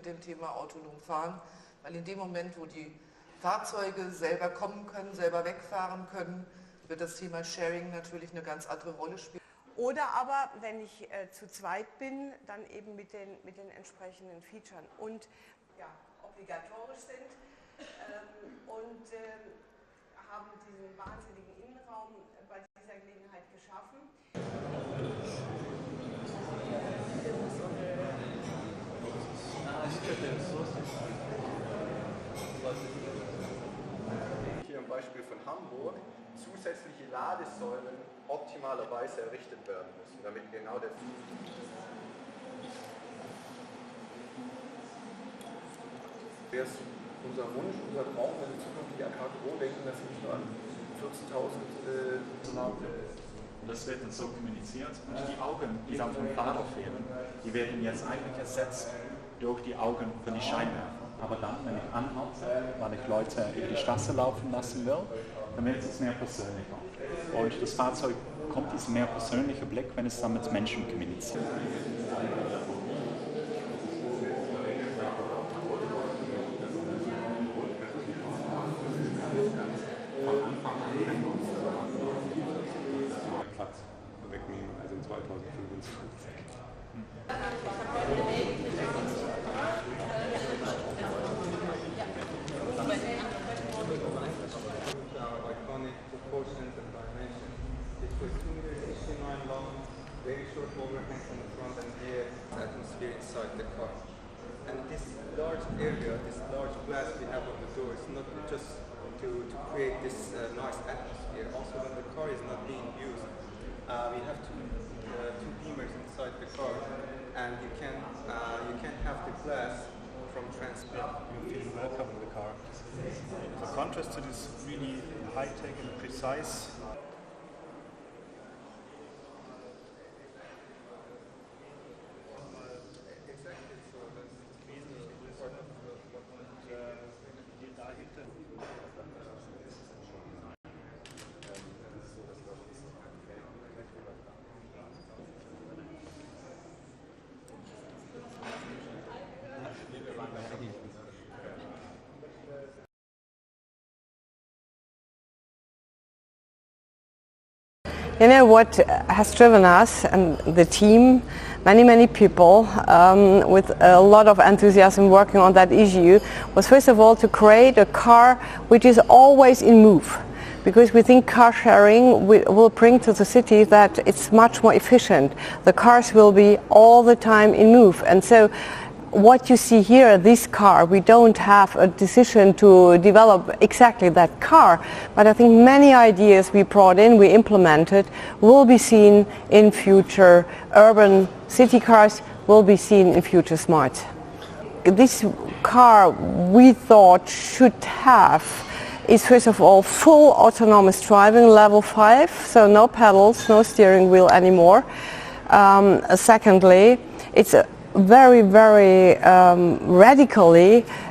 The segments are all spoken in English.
mit dem Thema autonom fahren, weil in dem Moment, wo die Fahrzeuge selber kommen können, selber wegfahren können, wird das Thema Sharing natürlich eine ganz andere Rolle spielen. Oder aber, wenn ich zu zweit bin, dann eben mit den entsprechenden Features und ja, obligatorisch sind und haben diesen wahnsinnigen Innenraum bei dieser Gelegenheit geschaffen. Hier im Beispiel von Hamburg zusätzliche Ladesäulen optimalerweise errichtet werden müssen, damit genau der unser Wunsch, unser Traum, wenn wir zukünftig an HGO denken, dass wir nicht nur an 14.000 das wird dann so kommuniziert und die Augen, die dann vom Fahrer fehlen, die werden jetzt eigentlich ersetzt durch die Augen von den Scheinwerfer. Aber dann, wenn ich anhalte, weil ich Leute über die Straße laufen lassen will, dann wird es mehr persönlicher. Und das Fahrzeug kommt diesen mehr persönlichen Blick, wenn es dann mit Menschen kommuniziert. Platz wegnehmen, also in 2025. Iconic proportions and dimensions. It was 2 meters 69 long, very short overhangs on the front and air atmosphere inside the car. And this large area, this large glass we have on the door is not just to create this nice atmosphere. Also when the car is not being used, we have two beamers inside the car, and you can have the glass from transparent. You feel welcome in the car. The contrast to this really high-tech and precise. Exactly, so that's wesentlich part of dahinter. You know what has driven us and the team, many people with a lot of enthusiasm working on that issue, was first of all to create a car which is always in move. Because we think car sharing will bring to the city that it's much more efficient. The cars will be all the time in move. And so what you see here, this car, we don't have a decision to develop exactly that car, but I think many ideas we brought in, we implemented, will be seen in future urban city cars, will be seen in future smart. This car we thought should have is first of all full autonomous driving, level 5, so no pedals, no steering wheel anymore. Secondly, it's a very radically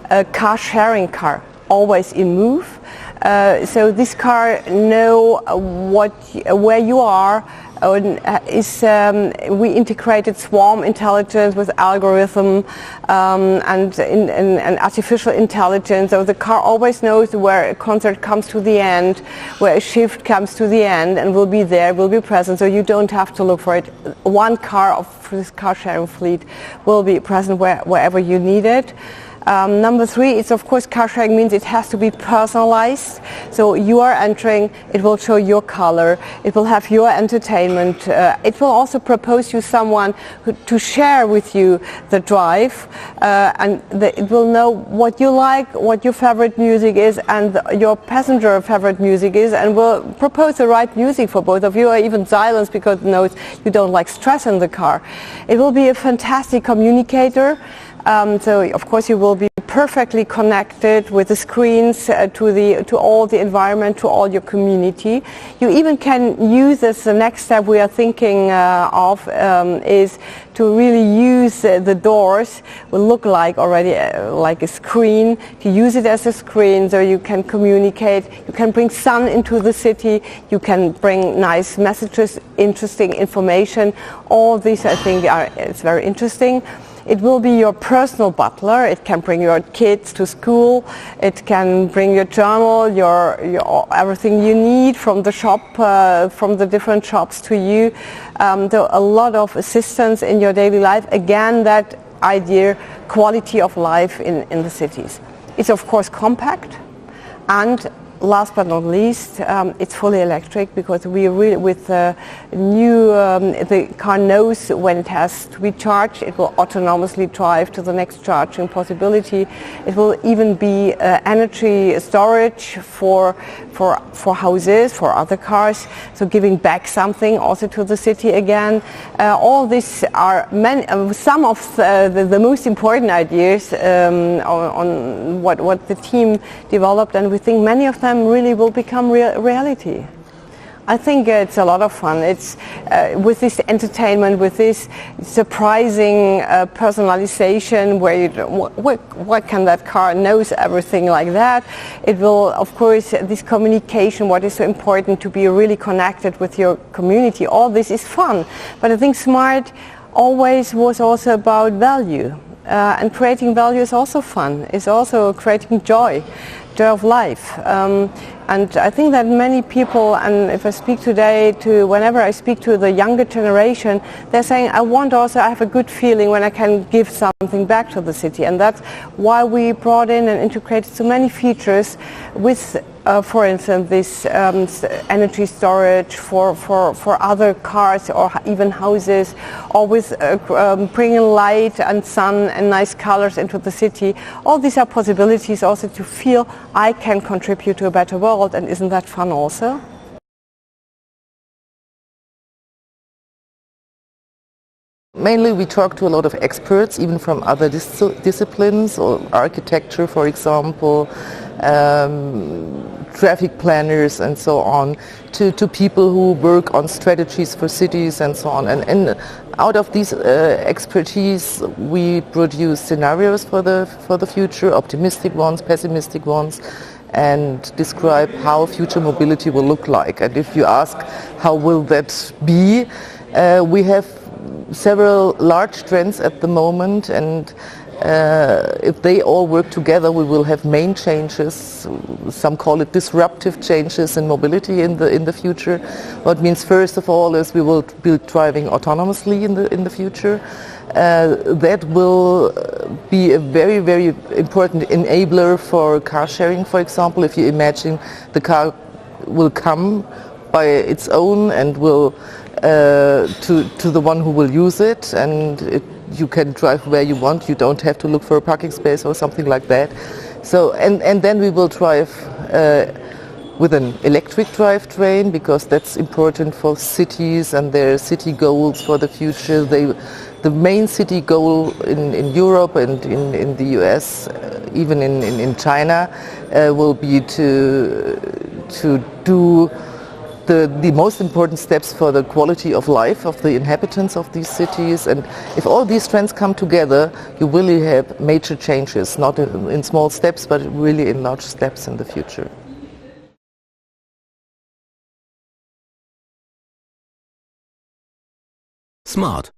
a car sharing car, always in move. So this car know where you are. We integrated swarm intelligence with algorithm and artificial intelligence. So the car always knows where a concert comes to the end, where a shift comes to the end, and will be there, will be present. So you don't have to look for it. One car of this car sharing fleet will be present wherever you need it. Number 3, it's of course car sharing means it has to be personalized. So you are entering, it will show your color, it will have your entertainment, it will also propose you someone to share with you the drive, and it will know what you like, what your favorite music is, and your passenger favorite music is, and will propose the right music for both of you, or even silence because it knows you don't like stress in the car. It will be a fantastic communicator. So of course you will be perfectly connected with the screens to all the environment, to all your community. You even can use as the next step we are thinking of is to really use the doors will look like already like a screen, to use it as a screen so you can communicate, you can bring sun into the city, you can bring nice messages, interesting information. All these I think it's very interesting. It will be your personal butler. It can bring your kids to school. It can bring your journal, your everything you need from the shop, from the different shops to you. There are a lot of assistance in your daily life. Again, that idea, quality of life in the cities. It's of course compact, and last but not least, it's fully electric, because we really, with the new, the car knows when it has to be charged. It will autonomously drive to the next charging possibility. It will even be energy storage for houses, for other cars, so giving back something also to the city again. All these are some of the most important ideas on what the team developed, and we think many of them really will become reality. I think it's a lot of fun. It's with this entertainment, with this surprising personalization, where what can that car knows everything like that. It will, of course, this communication, what is so important, to be really connected with your community. All this is fun, but I think smart always was also about value. And creating value is also fun. It's also creating joy of life. And I think that many people, and if I speak today whenever I speak to the younger generation, they're saying, I have a good feeling when I can give something back to the city. And that's why we brought in and integrated so many features with, for instance, this energy storage for other cars or even houses, or with bringing light and sun and nice colors into the city. All these are possibilities also to feel I can contribute to a better world, and isn't that fun also? Mainly we talk to a lot of experts, even from other disciplines, or architecture, for example, traffic planners and so on, to people who work on strategies for cities and so on. And out of these expertise we produce scenarios for the future, optimistic ones, pessimistic ones, and describe how future mobility will look like. And if you ask how will that be, we have several large trends at the moment, and if they all work together, we will have main changes. Some call it disruptive changes in mobility in the future. What means, first of all, is we will be driving autonomously in the future. That will be a very, very important enabler for car sharing, for example. If you imagine the car will come by its own and will to the one who will use it, and you can drive where you want. You don't have to look for a parking space or something like that. So and then we will drive with an electric drivetrain, because that's important for cities and their city goals for the future. The main city goal in Europe and in the US, even in China, will be to do the most important steps for the quality of life of the inhabitants of these cities. And if all these trends come together, you really have major changes, not in small steps, but really in large steps in the future. Smart.